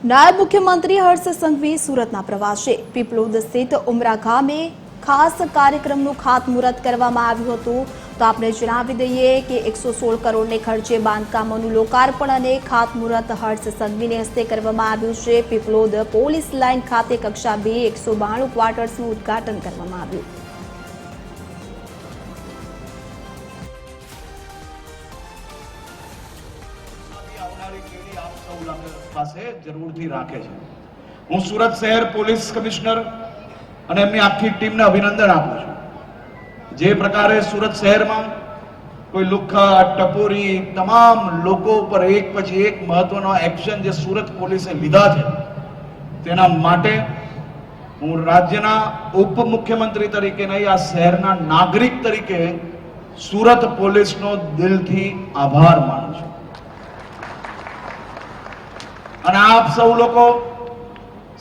નાયબ મુખ્યમંત્રી હર્ષ સંઘવી સુરતના પ્રવાસે પીપલોદ સ્થિત ઉમરા ગામે ખાસ કાર્યક્રમનું ખાતમુહૂર્ત કરવામાં આવ્યું હતું। તો આપણે જણાવી દઈએ કે 116 કરોડને ખર્ચે બાંધકામોનું લોકાર્પણ અને ખાતમુહૂર્ત હર્ષ સંઘવીને હસ્તે કરવામાં આવ્યું છે। પીપલોદ પોલીસ લાઇન ખાતે કક્ષા 2 192 ક્વાર્ટર્સનું ઉદ્ઘાટન કરવામાં આવ્યું। જરૂરથી રાખે છે। હું સુરત શહેર પોલીસ કમિશનર અને એમની આખી ટીમને અભિનંદન આપું છું। જે પ્રકારે સુરત શહેરમાં કોઈ લુખ્ખા ટપોરી તમામ લોકો પર એક પછી એક મહત્વનો એક્શન જે સુરત પોલીસે લીધા છે તેના માટે હું રાજ્યના ઉપમુખ્યમંત્રી તરીકે નહીં આ શહેરના નાગરિક તરીકે સુરત પોલીસનો દિલથી આભાર માનું છું। અને આપ સૌ લોકો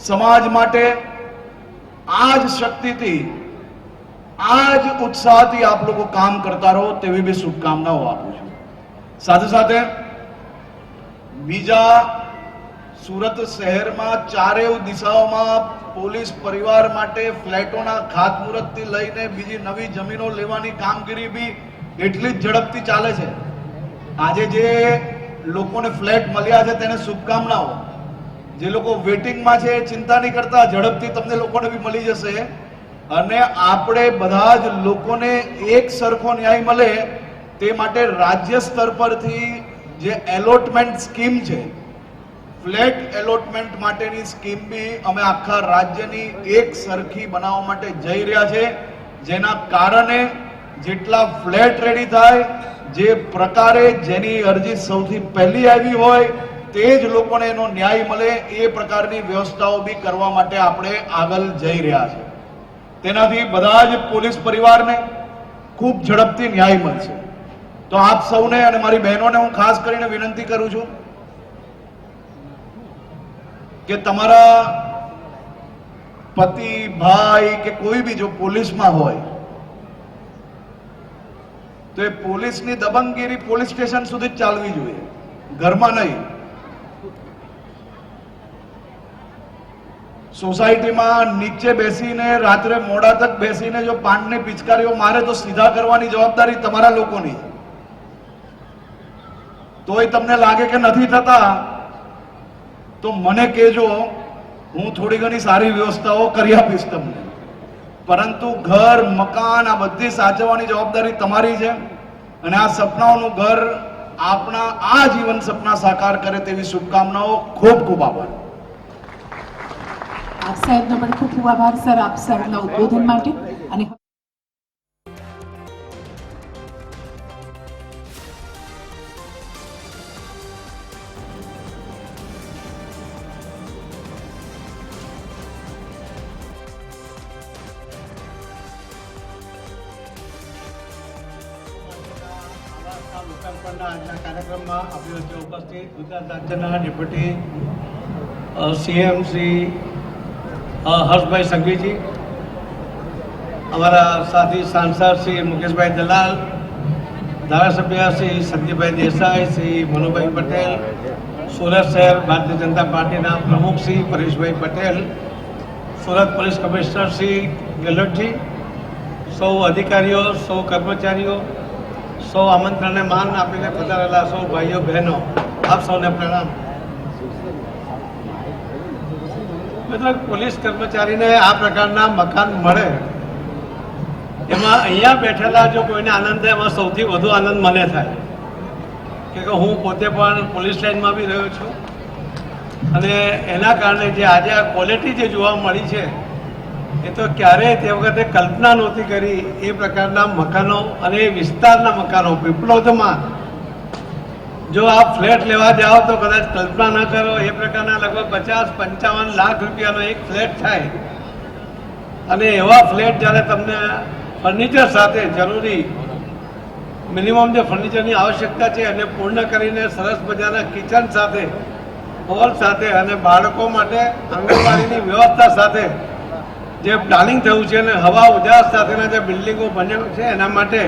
સમાજ માટે આજ શક્તિથી આજ ઉત્સાહથી આપ લોકો કામ કરતા રહો તેવી भी શુભકામનાઓ આપું છું। સાથે સાથે બીજા સુરત શહેરમાં ચારેય દિશાઓમાં પોલીસ પરિવાર માટે ફ્લેટોના ખાતમુહૂર્તથી લઈને બીજી નવી જમીનો લેવાની કામગીરી भी એટલી જ ઝડપથી ચાલે છે। આજે જે લોકોને ફ્લેટ મળ્યા છે તેને શુભકામનાઓ। જે લોકો વેટિંગમાં છે ચિંતા નહીં કરતા, ઝડપથી તમને લોકોને भी મળી જશે। અને આપણે બધા જ લોકોને એક સરખો ન્યાય મળે તે માટે રાજ્ય સ્તર પરથી જે એલોટમેન્ટ સ્કીમ છે, ફ્લેટ એલોટમેન્ટ માટેની સ્કીમ भी અમે આખા રાજ્યની એક સરખી બનાવવા માટે જઈ રહ્યા છે। જેના કારણે જેટલા ફ્લેટ રેડી થાય, જે પ્રકારે જેની અરજી સૌથી પહેલી આવી હોય તે જ લોકોને એનો ન્યાય મળે એ પ્રકારની વ્યવસ્થાઓ भी કરવા માટે આપણે આગળ જઈ રહ્યા છે। તેનાથી બધા જ પોલીસ પરિવારને ખૂબ ઝડપથી ન્યાય મળશે। તો આપ સૌને અને મારી બહેનોને હું ખાસ કરીને વિનંતી કરું છું કે તમારા પતિ, ભાઈ કે કોઈ भी જો પોલીસમાં હોય તો એ પોલીસની દબંગગીરી પોલીસ સ્ટેશન સુધી જ ચાલવી જોઈએ, ઘરમાં નહીં। સોસાયટીમાં નીચે બેસીને રાત્રે મોડા તક બેસીને જો પાનની પિચકારીઓ મારે તો સીધા કરવાની જવાબદારી તમારા લોકોની। તોય તમને લાગે કે નથી થતા તો મને કહેજો, હું થોડી ઘણી સારી વ્યવસ્થાઓ કરી આપીશ તમને। પરંતુ ઘર, મકાન આ બધી સાચવવાની જવાબદારી તમારી છે। અને આ સપનાઓનું ઘર આપણા આ જીવન સપના સાકાર કરે તેવી શુભકામનાઓ। ખૂબ ખૂબ આભાર। આપ સાહેબનો પણ ખૂબ ખૂબ આભાર સર, આપ સાહેબના ઉદ્બોધન માટે। અને આજના કાર્યક્રમમાં આપણી વચ્ચે ઉપસ્થિત ગુજરાત રાજ્યના ડેપ્યુટી સીએમ શ્રી હર્ષભાઈ સંઘવીજી, અમારા સાથી સાંસદ શ્રી મુકેશભાઈ દલાલ, ધારાસભ્ય શ્રી સંદીપભાઈ દેસાઈ, શ્રી મનુભાઈ પટેલ, સુરત શહેર ભારતીય જનતા પાર્ટીના પ્રમુખ શ્રી પરેશભાઈ પટેલ, સુરત પોલીસ કમિશનર શ્રી ગેહલોતજી, સૌ અધિકારીઓ, સૌ કર્મચારીઓ, સૌ આમંત્રણને માન આપીને પધારેલા સૌ ભાઈઓ બહેનો, આપ સૌને પ્રણામ। મતલબ પોલીસ કર્મચારીને આ પ્રકારના મકાન મળે એમાં અહીંયા બેઠેલા જો કોઈને આનંદ થાય એમાં સૌથી વધુ આનંદ મને થાય કે હું પોતે પણ પોલીસ લાઇનમાં બી રહ્યો છું। અને એના કારણે જે આજે આ ક્વોલિટી જે જોવા મળી છે એ તો ક્યારેય તે વખતે કલ્પના નહોતી કરી। એ પ્રકારના મકાનો અને વિસ્તારના મકાનો પીપલોદમાં જો આપ ફ્લેટ લેવા જાઓ તો કદાચ કલ્પના ન કરો એ પ્રકારના લગભગ 50-55 લાખ રૂપિયાનો એક ફ્લેટ થાય। અને એવા ફ્લેટ જ્યારે તમને ફર્નિચર સાથે જરૂરી મિનિમમ જે ફર્નિચરની આવશ્યકતા છે એને પૂર્ણ કરીને સરસ મજાના કિચન સાથે, હોલ સાથે અને બાળકો માટે આંગણવાડીની વ્યવસ્થા સાથે જે પ્લાનિંગ થયું છે અને હવા ઉજાસ સાથેના જે બિલ્ડિંગો બન્યો છે એના માટે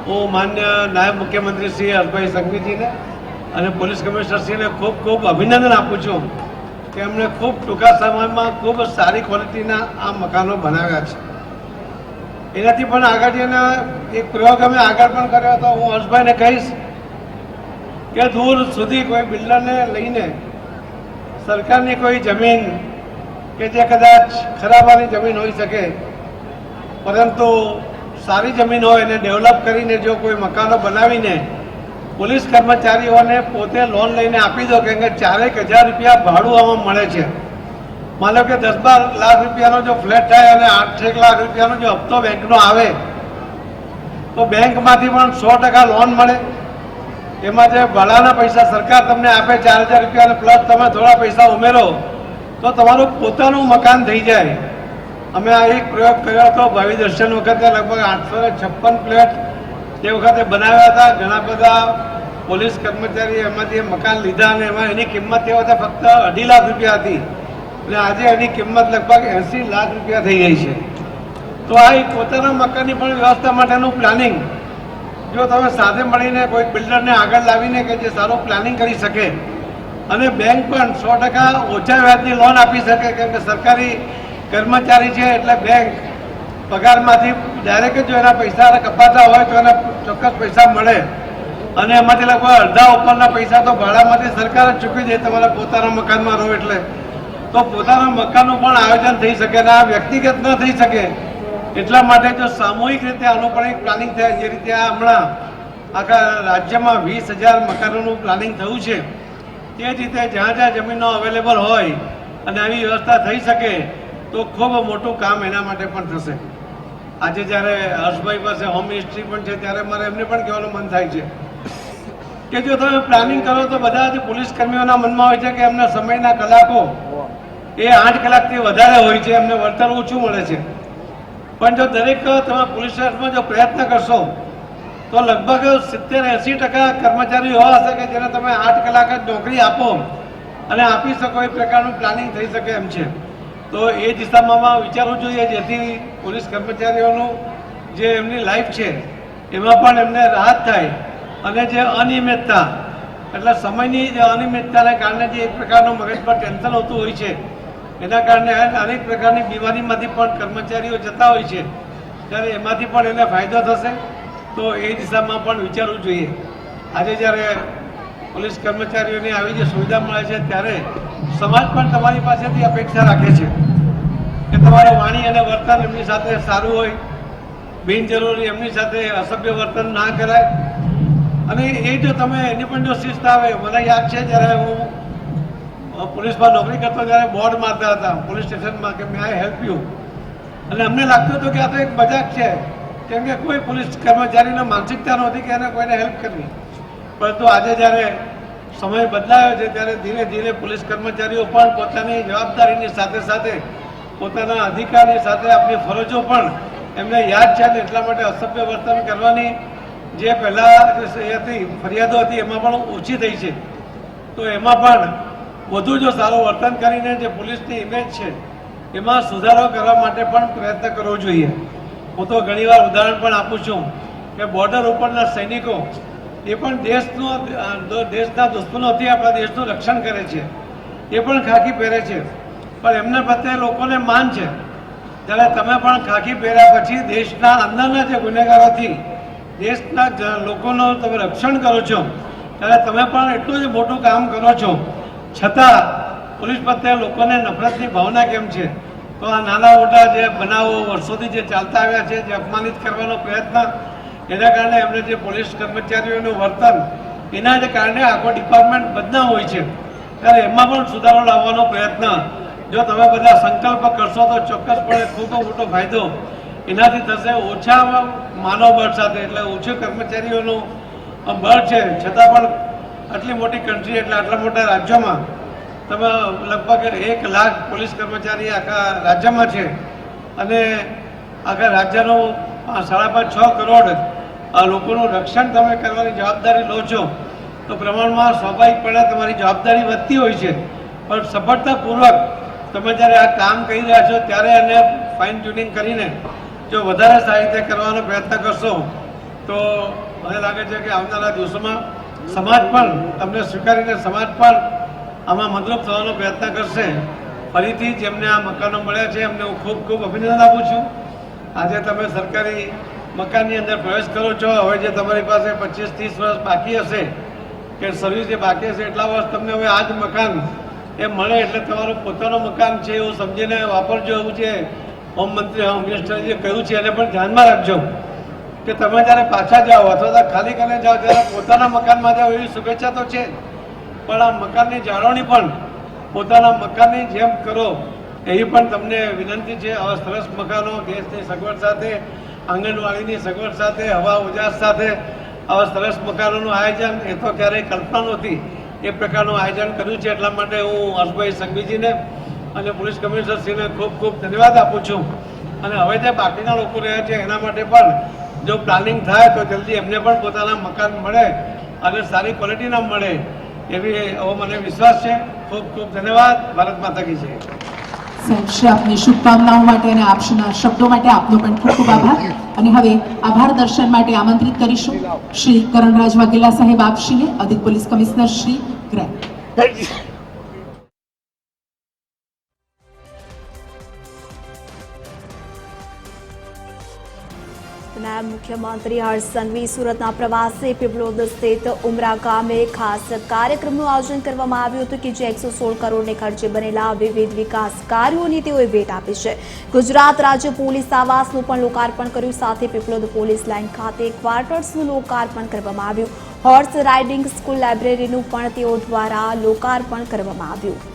હું માન્ય નાયબ મુખ્યમંત્રી શ્રી હર્ષભાઈ સંઘવીજીને અને પોલીસ કમિશનરશ્રીને ખૂબ ખૂબ અભિનંદન આપું છું કે એમણે ખૂબ ટૂંકા સમયમાં ખૂબ સારી ક્વોલિટીના આ મકાનો બનાવ્યા છે. એનાથી પણ આગળ જઈને એક પ્રયોગ અમે આગળ પણ કર્યો હતો. હું હર્ષભાઈને કહીશ કે દૂર સુધી કોઈ બિલ્ડરને લઈને સરકારની કોઈ જમીન કે જે કદાચ ખરાબાની જમીન હોઈ શકે, પરંતુ સારી જમીન હોય એને ડેવલપ કરીને જો કોઈ મકાનો બનાવીને પોલીસ કર્મચારીઓને પોતે લોન લઈને આપી દો, કેમ કે 4,000 રૂપિયા ભાડું આમાં મળે છે. માનો કે 10-12 લાખ રૂપિયાનો જો ફ્લેટ થાય અને 8-1 લાખ રૂપિયાનો જો હપ્તો બેંકનો આવે તો બેંકમાંથી પણ 100% લોન મળે. એમાં જે ભાડાના પૈસા સરકાર તમને આપે 4,000 રૂપિયા પ્લસ તમે થોડા પૈસા ઉમેરો તો તમારું પોતાનું મકાન થઈ જાય. અમે આ એક પ્રયોગ કર્યો હતો ભાવિ દર્શન વખતે. લગભગ 856 ફ્લેટ તે વખતે બનાવ્યા હતા. ઘણા બધા પોલીસ કર્મચારી એમાંથી મકાન લીધા અને એમાં એની કિંમત તે વખતે ફક્ત 2.5 લાખ રૂપિયા હતી અને આજે એની કિંમત લગભગ 80 લાખ રૂપિયા થઈ ગઈ છે. તો આ એક પોતાના મકાનની પણ વ્યવસ્થા માટેનું પ્લાનિંગ જો તમે સાથે મળીને કોઈ બિલ્ડરને આગળ લાવીને કે જે સારું પ્લાનિંગ કરી શકે અને બેંક પણ 100% ઓછા વ્યાજની લોન આપી શકે, કેમ કે સરકારી કર્મચારી છે એટલે બેંક પગારમાંથી ડાયરેક્ટ જો એના પૈસા કપાતા હોય તો એને ચોક્કસ પૈસા મળે અને એમાંથી લગભગ અડધા ઉપરના પૈસા તો ભાડામાંથી સરકાર જ ચૂકવી દે તમારા પોતાના મકાનમાં રહો એટલે. તો પોતાના મકાનનું પણ આયોજન થઈ શકે અને આ વ્યક્તિગત ન થઈ શકે એટલા માટે જો સામૂહિક રીતે આનું પણ એક પ્લાનિંગ થાય, જે રીતે આ હમણાં આખા રાજ્યમાં 20,000 મકાનોનું પ્લાનિંગ થયું છે, તે જ રીતે જ્યાં જ્યાં જમીનો અવેલેબલ હોય અને આવી વ્યવસ્થા થઈ શકે તો ખૂબ મોટું કામ એના માટે પણ થશે. આજે જ્યારે હર્ષભાઈ પાસે હોમ મિનિસ્ટ્રી પણ છે ત્યારે મારે એમને પણ કહેવાનું મન થાય છે કે જો તમે પ્લાનિંગ કરો તો બધા જે પોલીસ કર્મીઓના મનમાં હોય છે કે એમના સમયના કલાકો એ 8 કલાકથી વધારે હોય છે, એમને વળતર ઓછું મળે છે. પણ જો દરેક તમે પોલીસ સ્ટેશનમાં જો પ્રયત્ન કરશો તો લગભગ 70-80% કર્મચારીઓ એવા હશે કે જેને તમે 8 કલાક જ નોકરી આપો અને આપી શકો એ પ્રકારનું પ્લાનિંગ થઈ શકે એમ છે. તો એ દિશામાં વિચારવું જોઈએ જેથી પોલીસ કર્મચારીઓનું જે એમની લાઈફ છે એમાં પણ એમને રાહત થાય અને જે અનિયમિતતા એટલે સમયની જે અનિયમિતતાને કારણે જે એક પ્રકારનું મગજ પર ટેન્શન હોતું હોય છે એના કારણે અનેક પ્રકારની બીમારીમાંથી પણ કર્મચારીઓ જતા હોય છે, ત્યારે એમાંથી પણ એને ફાયદો થશે. તો એ દિશામાં પણ વિચારવું જોઈએ. આજે જ્યારે પોલીસ કર્મચારીઓને આવી જે સુવિધા મળે છે ત્યારે સમાજ પણ તમારી પાસેથી અપેક્ષા રાખે છે કે તમારું વાણી અને વર્તન એમની સાથે સારું હોય, બિનજરૂરી એમની સાથે અસભ્ય વર્તન ના કરાય અને એ જો તમે એની પણ જો શિસ્ત આવે. મને યાદ છે જ્યારે હું પોલીસમાં નોકરી કરતો ત્યારે બોર્ડ મારતા હતા પોલીસ સ્ટેશનમાં કે મે આઈ હેલ્પ યુ, અને અમને લાગતું હતું કે આ તો એક મજાક છે, કેમ કે કોઈ પોલીસ કર્મચારીનો માનસિકતા નહોતી કે એને કોઈને હેલ્પ કરવી. પરંતુ આજે જ્યારે સમય બદલાયો છે ત્યારે ધીરે ધીરે પોલીસ કર્મચારીઓ પણ પોતાની જવાબદારીની સાથે સાથે પોતાના અધિકારની સાથે આપણી ફરજો પણ એમને યાદ છે ને એટલા માટે અસભ્ય વર્તન કરવાની જે પહેલાં જે હતી ફરિયાદો હતી એમાં પણ ઓછી થઈ છે. તો એમાં પણ વધુ જો સારું વર્તન કરીને જે પોલીસની ઇમેજ છે એમાં સુધારો કરવા માટે પણ પ્રયત્ન કરવો જોઈએ. હું તો ઘણીવાર ઉદાહરણ પણ આપું છું કે બોર્ડર ઉપરના સૈનિકો એ પણ દેશના દુશ્મનોથી આપણા દેશનું રક્ષણ કરે છે, એ પણ ખાકી પહેરે છે, પણ એમના પ્રત્યે લોકોને માન છે. ત્યારે તમે પણ ખાકી પહેર્યા પછી દેશના અંદરના જે ગુનેગારોથી દેશના લોકોનું તમે રક્ષણ કરો છો ત્યારે તમે પણ એટલું જ મોટું કામ કરો છો, છતાં પોલીસ પ્રત્યે લોકોને નફરતની ભાવના કેમ છે? તો આ નાના મોટા જે બનાવો વર્ષોથી જે ચાલતા આવ્યા છે, જે અપમાનિત કરવાનો પ્રયત્ન, એના કારણે એમને જે પોલીસ કર્મચારીઓનું વર્તન એના જ કારણે આખો ડિપાર્ટમેન્ટ બદનામ હોય છે. ત્યારે એમાં પણ સુધારો લાવવાનો પ્રયત્ન જો તમે બધા સંકલ્પ કરશો તો ચોક્કસપણે ખૂબ મોટો ફાયદો એનાથી થશે. ઓછા માનવબળ સાથે એટલે ઓછું કર્મચારીઓનું બળ છે, છતાં પણ આટલી મોટી કન્ટ્રી એટલે આટલા મોટા રાજ્યોમાં તમે લગભગ 1 લાખ પોલીસ કર્મચારી આખા રાજ્યમાં છે અને આખા રાજ્યનું 5.5-6 કરોડ લોકોનું રક્ષણ તમે કરવાની જવાબદારી લો છો તો પ્રમાણમાં સ્વાભાવિકપણે તમારી જવાબદારી વધતી હોય છે. પણ સફળતાપૂર્વક તમે જ્યારે આ કામ કરી રહ્યા છો ત્યારે એને ફાઇન ટ્યુનિંગ કરીને જો વધારે સારી રીતે કરવાનો પ્રયત્ન કરશો તો મને લાગે છે કે આવનારા દિવસોમાં સમાજ પણ તમને સ્વીકારીને સમાજ પણ આમાં મદદ થવાનો પ્રયત્ન કરશે. ફરીથી જેમને આ મકાનો મળ્યા છે એમને હું ખૂબ ખૂબ અભિનંદન આપું છું. આજે તમે સરકારી મકાનની અંદર પ્રવેશ કરો છો. હવે જે તમારી પાસે 25-30 વર્ષ બાકી હશે કે સર્વિસ જે બાકી હશે એટલા વર્ષ તમને હવે આ જ મકાન એ મળે એટલે તમારું પોતાનું મકાન છે એવું સમજીને વાપરજો. એવું છે હોમ મંત્રી હોમ મિનિસ્ટરે જે કહ્યું છે એને પણ ધ્યાનમાં રાખજો કે તમે જ્યારે પાછા જાઓ અથવા તો ખાલી કરીને જાઓ ત્યારે પોતાના મકાનમાં જાઓ એવી શુભેચ્છા તો છે, પણ આ મકાનની જાળવણી પણ પોતાના મકાનની જેમ કરો એવી પણ તમને વિનંતી છે. આવા સરસ મકાનો ગેસની સગવડ સાથે, આંગણવાડીની સગવડ સાથે, હવા ઉજાસ સાથે આવા સરસ મકાનોનું આયોજન એ તો ક્યારેય કલ્પના નહોતી. એ પ્રકારનું આયોજન કર્યું છે. એટલા માટે હું હર્ષભાઈ સંઘવીજીને અને પોલીસ કમિશનરશ્રીને ખૂબ ખૂબ ધન્યવાદ આપું છું. અને હવે જે બાકીના લોકો રહ્યા છે એના માટે પણ જો પ્લાનિંગ થાય તો જલ્દી એમને પણ પોતાના મકાન મળે અને સારી ક્વોલિટીના મળે એવી એવો મને વિશ્વાસ છે. ખૂબ ખૂબ ધન્યવાદ. ભારત માતા કી જય. સાહેબ શ્રી આપની શુભકામનાઓ માટે અને આપના શબ્દો માટે આપનો પણ ખૂબ ખૂબ આભાર. અને હવે આભાર દર્શન માટે આમંત્રિત કરીશું શ્રી કરણરાજ વાઘેલા સાહેબ આપશ્રીને, અધિક પોલીસ કમિશનર શ્રી ગ્રેમ. નાયબ મુખ્યમંત્રી હર્ષ સંઘવી સુરતના પ્રવાસે પીપલોદ સ્થિત ઉમરા ગામે ખાસ કાર્યક્રમનું આયોજન કરવામાં આવ્યું હતું કે જે 116 કરોડને ખર્ચે બનેલા વિવિધ વિકાસ કાર્યોની તેઓએ ભેટ આપી છે. ગુજરાત રાજ્ય પોલીસ આવાસનું પણ લોકાર્પણ કર્યું. સાથે પીપલોદ પોલીસ લાઇન ખાતે ક્વાર્ટર્સનું લોકાર્પણ કરવામાં આવ્યું. હોર્સ રાઇડિંગ સ્કૂલ લાઇબ્રેરીનું પણ તેઓ દ્વારા લોકાર્પણ કરવામાં આવ્યું.